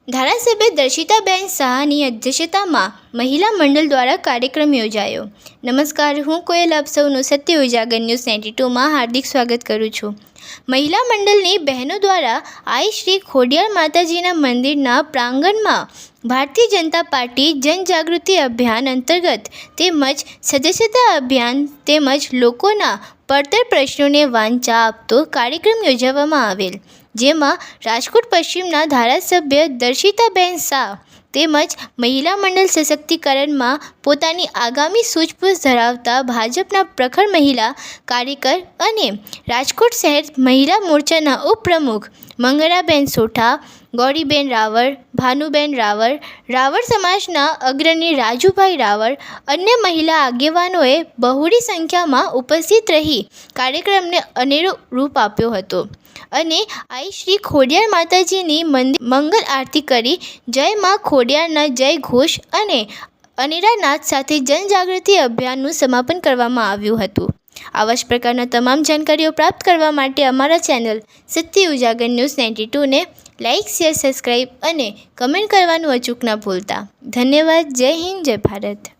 ધારાસભ્ય દર્શિતાબેન શાહની અધ્યક્ષતામાં મહિલા મંડળ દ્વારા કાર્યક્રમ યોજાયો। નમસ્કાર, હું કોયલ આપ સૌનું સત્ય ઉજાગર ન્યૂઝ 92માં હાર્દિક સ્વાગત કરું છું। મહિલા મંડળની બહેનો દ્વારા આઈ શ્રી ખોડિયાર માતાજીના મંદિરના પ્રાંગણમાં ભારતીય જનતા પાર્ટી જનજાગૃતિ અભિયાન અંતર્ગત તેમજ સદસ્યતા અભિયાન તેમજ લોકોના પડતર પ્રશ્નોને વાંચા આપતો કાર્યક્રમ યોજવામાં આવેલ, જેમાં રાજકોટ પશ્ચિમના ધારાસભ્ય દર્શિતાબેન શાહ તેમજ મહિલા મંડળ સશક્તિકરણમાં પોતાની આગામી સૂઝબૂઝ ધરાવતા ભાજપના પ્રખર મહિલા કાર્યકર અને રાજકોટ શહેર મહિલા મોરચાના ઉપપ્રમુખ મંગળાબેન સોઠા, ગૌરીબેન રાવળ, ભાનુબેન રાવળ, રાવળ સમાજના અગ્રણી રાજુભાઈ રાવળ, અન્ય મહિલા આગેવાનોએ બહોળી સંખ્યામાં ઉપસ્થિત રહી કાર્યક્રમને અનેરો રૂપ આપ્યો હતો અને આઈ શ્રી ખોડિયાર માતાજીની મંગલ આરતી કરી જય માં ખોડિયારના જય ઘોષ અને અનેરા નાદ સાથે જનજાગૃતિ અભિયાનનું સમાપન કરવામાં આવ્યું હતું। આવા જ પ્રકારના તમામ જાણકારીઓ પ્રાપ્ત કરવા માટે અમારા ચેનલ સત્ય ઉજાગર ન્યૂઝ 92ને લાઇક, શેર, સબસ્ક્રાઈબ અને કમેન્ટ કરવાનું અચૂક ના ભૂલતા। ધન્યવાદ। જય હિન્દ, જય ભારત।